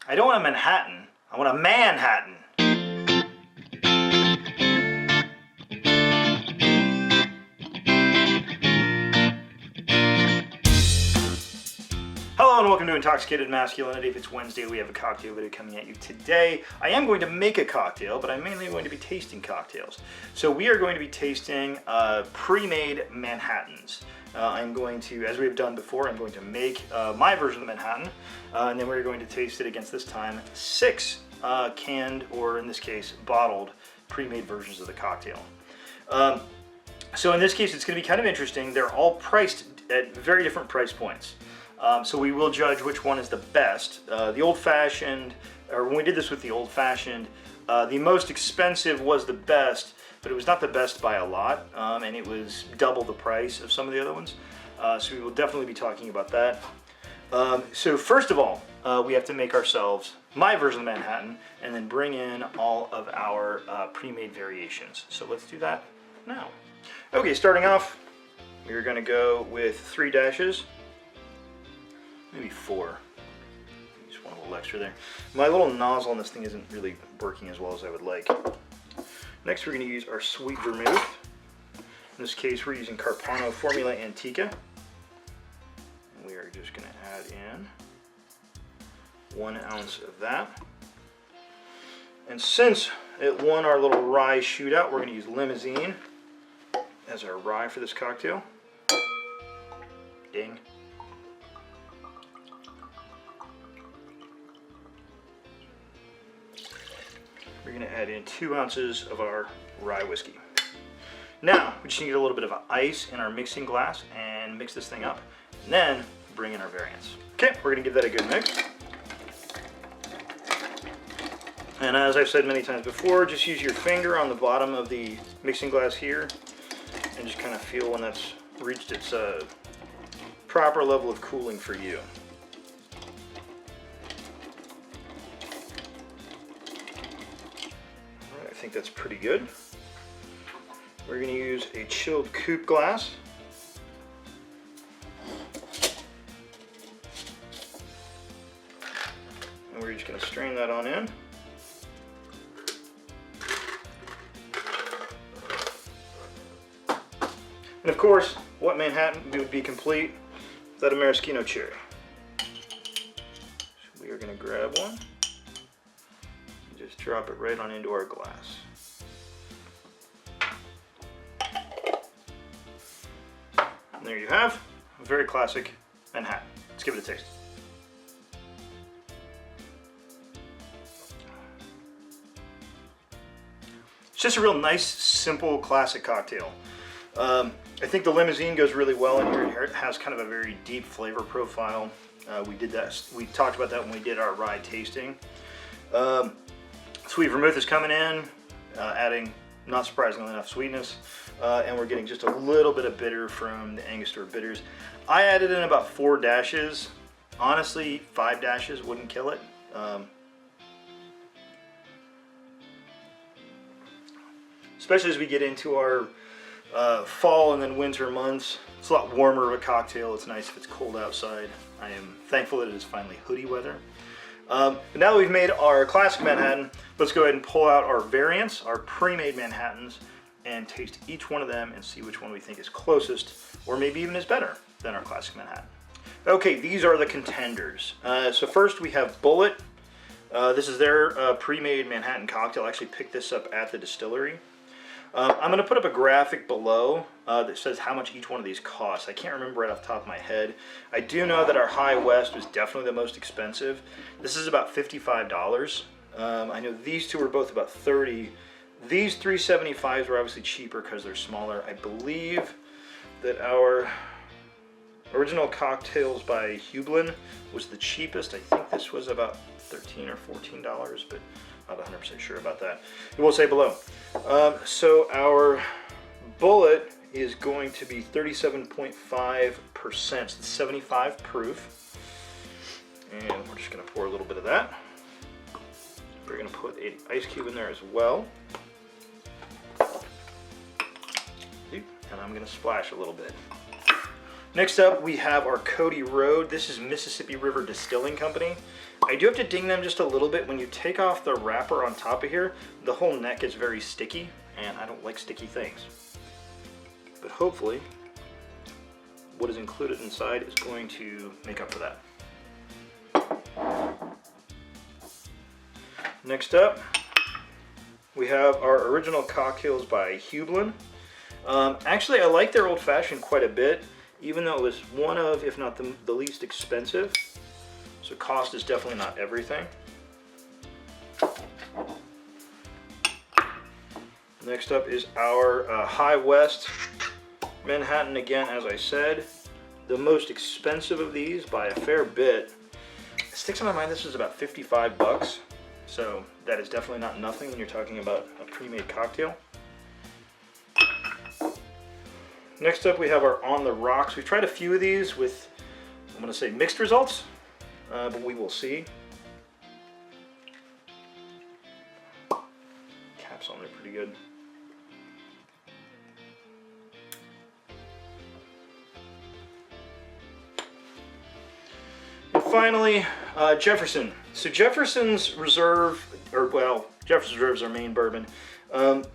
I don't want a Manhattan. I want a Manhattan. Hello and welcome to Intoxicated Masculinity. If it's Wednesday, we have a cocktail video coming at you today. I am going to make a cocktail, but I'm mainly going to be tasting cocktails. So we are going to be tasting pre-made Manhattans. I'm going to, as we've done before, I'm going to make my version of the Manhattan, and then we're going to taste it against, this time, 6 canned, or in this case, bottled, pre-made versions of the cocktail. So in this case, it's going to be kind of interesting. They're all priced at very different price points. So we will judge which one is the best. The old-fashioned, or when we did this with the old-fashioned, the most expensive was the best, but it was not the best by a lot, and it was double the price of some of the other ones. So we will definitely be talking about that. So first of all, we have to make ourselves my version of Manhattan, and then bring in all of our pre-made variations. So let's do that now. Okay, starting off, we're going to go with 3 dashes. Maybe 4. Just want a little extra there. My little nozzle on this thing isn't really working as well as I would like. Next, we're going to use our sweet vermouth. In this case, we're using Carpano Formula Antica. And we are just going to add in 1 ounce of that. And since it won our little rye shootout, we're going to use Limousine as our rye for this cocktail. Ding. We're going to add in 2 ounces of our rye whiskey. Now, we just need a little bit of ice in our mixing glass and mix this thing up. And then bring in our variants. Okay, we're going to give that a good mix. And as I've said many times before, just use your finger on the bottom of the mixing glass here and just kind of feel when that's reached its proper level of cooling for you. I think that's pretty good. We're going to use a chilled coupe glass. And we're just going to strain that on in. And of course, what Manhattan would be complete without a maraschino cherry? So we are going to grab one. Just drop it right on into our glass. And there you have a very classic Manhattan. Let's give it a taste. It's just a real nice, simple, classic cocktail. I think the Limousine goes really well in here. It has kind of a very deep flavor profile. We talked about that when we did our rye tasting. Sweet vermouth is coming in, adding, not surprisingly enough, sweetness, and we're getting just a little bit of bitter from the Angostura bitters. I added in about 4 dashes. Honestly, 5 dashes wouldn't kill it. Especially as we get into our fall and then winter months. It's a lot warmer of a cocktail. It's nice if it's cold outside. I am thankful that it is finally hoodie weather. But now that we've made our classic Manhattan, let's go ahead and pull out our variants, our pre-made Manhattans, and taste each one of them and see which one we think is closest, or maybe even is better than our classic Manhattan. Okay, these are the contenders. So first we have Bulleit. This is their pre-made Manhattan cocktail. I actually picked this up at the distillery. I'm going to put up a graphic below that says how much each one of these costs. I can't remember right off the top of my head. I do know that our High West was definitely the most expensive. This is about $55. I know these two were both about $30. These 375s were obviously cheaper because they're smaller. I believe that our original cocktails by Hublin was the cheapest. I think this was about $13 or $14, but not 100% sure about that. It will say below. So our Bulleit is going to be 37.5%, 75 proof. And we're just going to pour a little bit of that. We're going to put an ice cube in there as well. And I'm going to splash a little bit. Next up, we have our Cody Road. This is Mississippi River Distilling Company. I do have to ding them just a little bit. When you take off the wrapper on top of here, the whole neck is very sticky, and I don't like sticky things. But hopefully, what is included inside is going to make up for that. Next up, we have our original cocktails by Hublin. Actually, I like their Old Fashioned quite a bit, even though it was one of, if not the least expensive. So cost is definitely not everything. Next up is our High West Manhattan, again, as I said. The most expensive of these by a fair bit. It sticks in my mind this is about 55 bucks. So that is definitely not nothing when you're talking about a pre-made cocktail. Next up we have our On the Rocks. We've tried a few of these with, I'm going to say, mixed results, but we will see. Caps on there pretty good. And finally, Jefferson. So Jefferson's Reserve, Jefferson's Reserve is our main bourbon.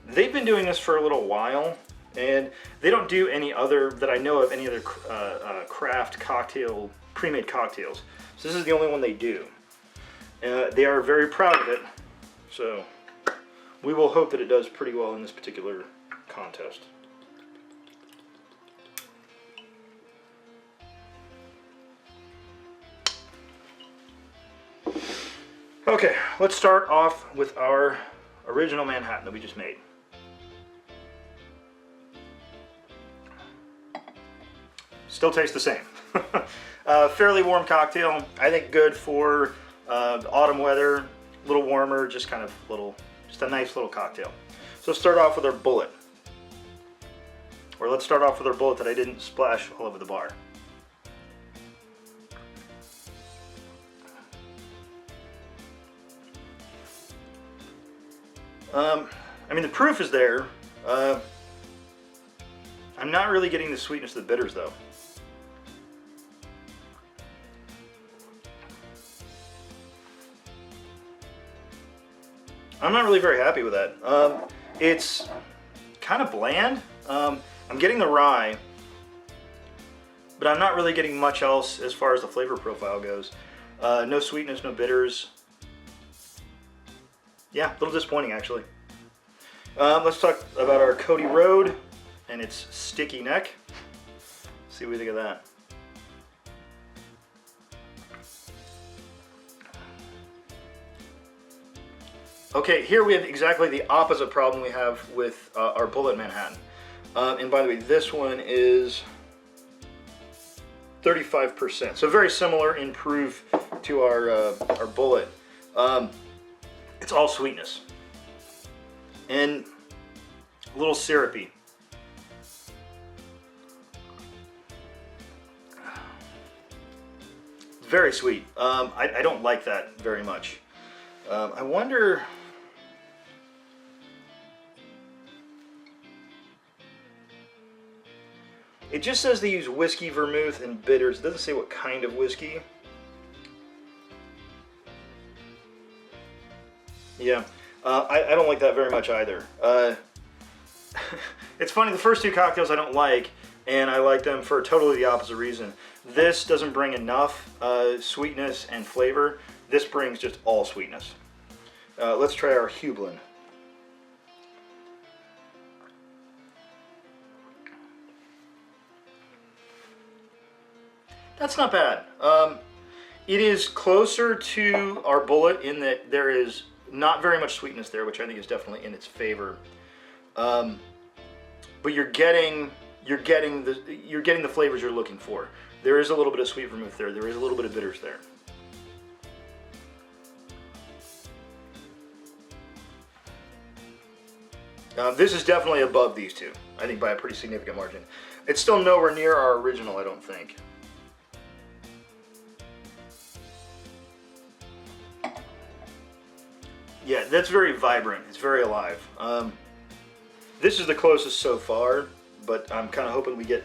They've been doing this for a little while, and they don't do any other, that I know of, any other craft cocktail, pre-made cocktails. So this is the only one they do. They are very proud of it, so we will hope that it does pretty well in this particular contest. Okay, let's start off with our original Manhattan that we just made. Still tastes the same. Fairly warm cocktail. I think good for autumn weather, a little warmer, just kind of just a nice little cocktail. So let's start off with our bullet. Or let's start off with our bullet that I didn't splash all over the bar. I mean, the proof is there. I'm not really getting the sweetness of the bitters, though. I'm not really very happy with that. It's kind of bland. I'm getting the rye, but I'm not really getting much else as far as the flavor profile goes. No sweetness, no bitters. Yeah, a little disappointing, actually. Let's talk about our Cody Road and its sticky neck. See what we think of that. Okay, here we have exactly the opposite problem we have with our Bullet Manhattan. And by the way, this one is 35%. So very similar in proof to our Bullet. It's all sweetness. And a little syrupy. Very sweet. I don't like that very much. I wonder... It just says they use whiskey, vermouth, and bitters. It doesn't say what kind of whiskey. Yeah, I don't like that very much either. It's funny, the first two cocktails I don't like, and I like them for totally the opposite reason. This doesn't bring enough sweetness and flavor. This brings just all sweetness. Let's try our Hublin. That's not bad. It is closer to our Bullet in that there is not very much sweetness there, which I think is definitely in its favor. But you're getting the flavors you're looking for. There is a little bit of sweet vermouth there. There is a little bit of bitters there. This is definitely above these two, I think, by a pretty significant margin. It's still nowhere near our original, I don't think. Yeah, that's very vibrant. It's very alive. This is the closest so far, but I'm kind of hoping we get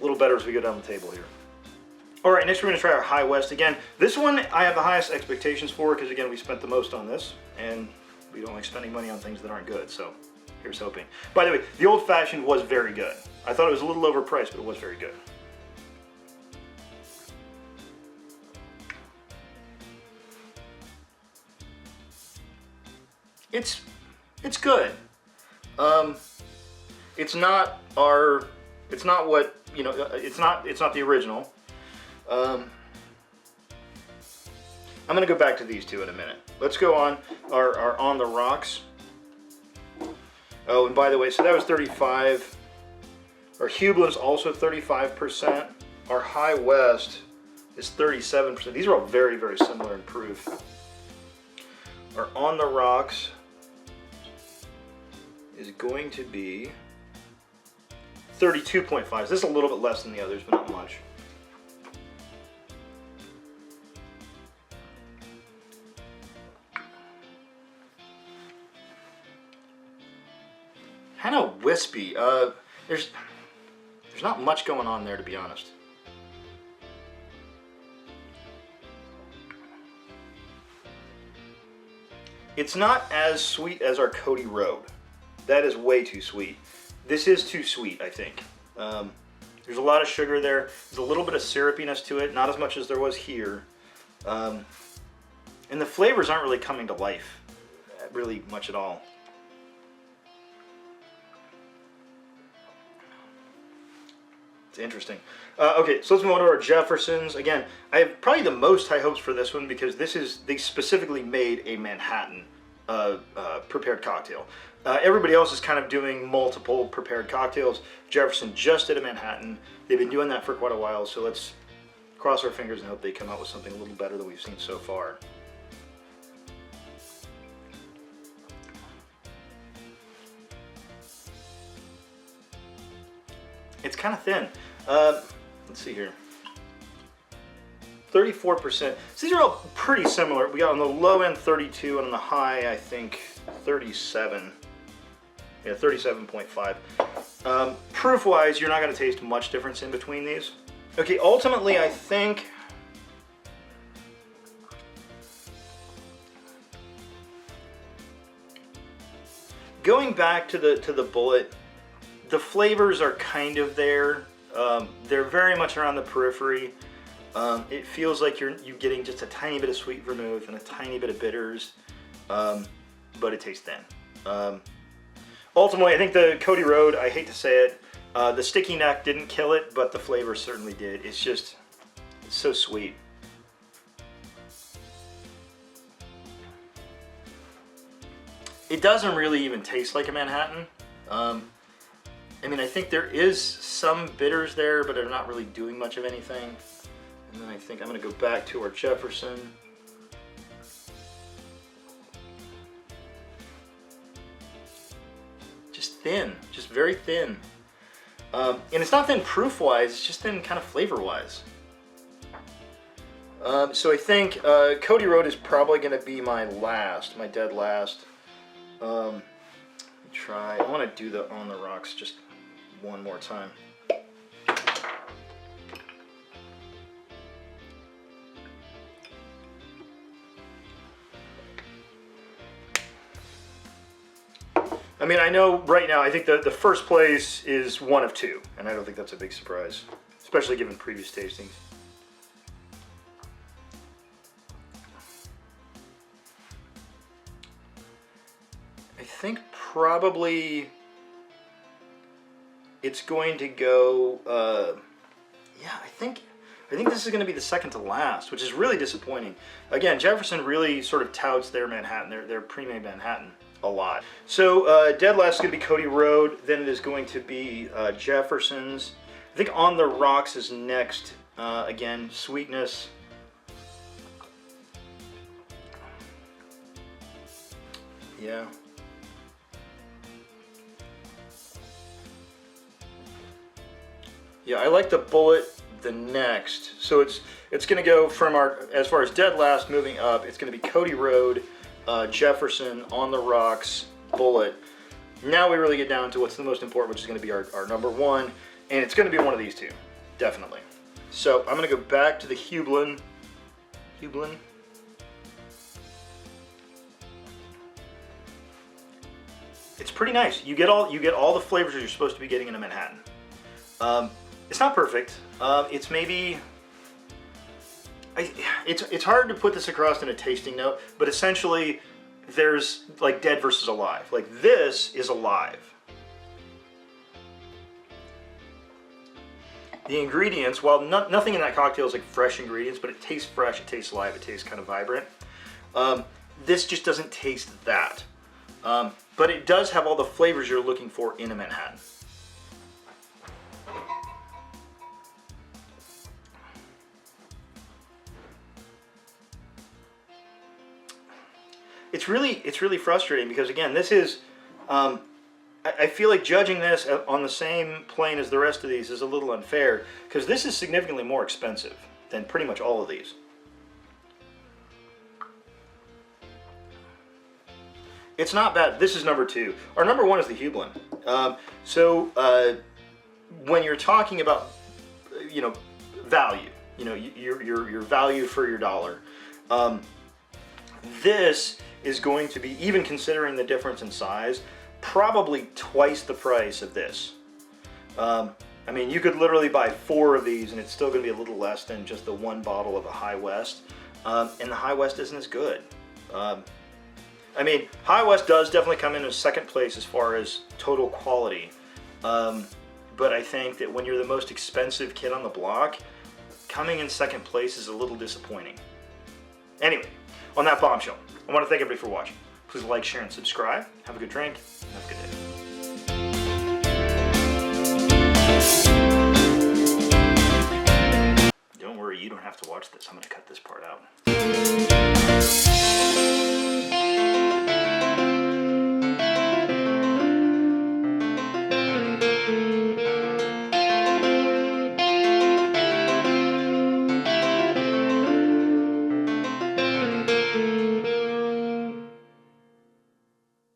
a little better as we go down the table here. All right, next we're gonna try our High West. Again, this one I have the highest expectations for because again, we spent the most on this and we don't like spending money on things that aren't good, so here's hoping. By the way, the Old Fashioned was very good. I thought it was a little overpriced, but it was very good. It's good. It's not what, you know, it's not the original. I'm gonna go back to these two in a minute. Let's go on our On the Rocks. Oh, and by the way, so that was 35. Our Hublot's also 35%. Our High West is 37%. These are all very, very similar in proof. Our On the Rocks is going to be 32.5. So this is a little bit less than the others, but not much. Kind of wispy. There's not much going on there, to be honest. It's not as sweet as our Cody Road. That is way too sweet. This is too sweet, I think. There's a lot of sugar there. There's a little bit of syrupiness to it, not as much as there was here. And the flavors aren't really coming to life, really much at all. It's interesting. Okay, so let's move on to our Jeffersons. Again, I have probably the most high hopes for this one because they specifically made a Manhattan prepared cocktail. Everybody else is kind of doing multiple prepared cocktails. Jefferson just did a Manhattan. They've been doing that for quite a while, so let's cross our fingers and hope they come out with something a little better than we've seen so far. It's kind of thin. Let's see here. 34%. So these are all pretty similar. We got on the low end 32 and on the high, I think 37. Yeah, 37.5. Proof-wise, you're not going to taste much difference in between these. Okay, ultimately, I think going back to the Bulleit, the flavors are kind of there. They're very much around the periphery. It feels like you're getting just a tiny bit of sweet vermouth and a tiny bit of bitters, but it tastes thin. Ultimately, I think the Cody Road, I hate to say it, the sticky neck didn't kill it, but the flavor certainly did. It's so sweet. It doesn't really even taste like a Manhattan. I mean, I think there is some bitters there, but they're not really doing much of anything. And then I think I'm going to go back to our Jefferson. Just thin, just very thin. And it's not thin proof-wise, it's just thin kind of flavor-wise. So I think Cody Road is probably going to be my dead last. Let me try. I want to do the On the Rocks just one more time. I mean, I know right now, I think the first place is one of two, and I don't think that's a big surprise, especially given previous tastings. I think probably it's going to go, yeah, I think this is going to be the second to last, which is really disappointing. Again, Jefferson really sort of touts their Manhattan, their pre-made Manhattan a lot. So dead last is going to be Cody Road, then it is going to be Jefferson's. I think On the Rocks is next. Again, sweetness. Yeah. Yeah, I like the Bulleit the next. So it's going to go from as far as dead last moving up, it's going to be Cody Road, Jefferson, On the Rocks, Bulleit. Now we really get down to what's the most important, which is going to be our number one, and it's going to be one of these two. definitely. So I'm gonna go back to the Hublin. It's pretty nice. You get all the flavors that you're supposed to be getting in a Manhattan. It's not perfect. It's maybe. It's hard to put this across in a tasting note, but essentially, there's like dead versus alive. Like this is alive. The ingredients, while nothing in that cocktail is like fresh ingredients, but it tastes fresh, it tastes alive, it tastes kind of vibrant. This just doesn't taste that. But it does have all the flavors you're looking for in a Manhattan. It's really frustrating because again, this is, I feel like judging this on the same plane as the rest of these is a little unfair because this is significantly more expensive than pretty much all of these. It's not bad. This is number 2. Our number 1 is the Hublin. When you're talking about, value, your value for your dollar, this is going to be, even considering the difference in size, probably twice the price of this. I mean, you could literally buy 4 of these and it's still going to be a little less than just the 1 bottle of a High West. And the High West isn't as good. I mean, High West does definitely come in as second place as far as total quality. But I think that when you're the most expensive kid on the block, coming in second place is a little disappointing. Anyway, on that bombshell, I want to thank everybody for watching. Please like, share, and subscribe. Have a good drink, and have a good day. Don't worry, you don't have to watch this. I'm going to cut this part out.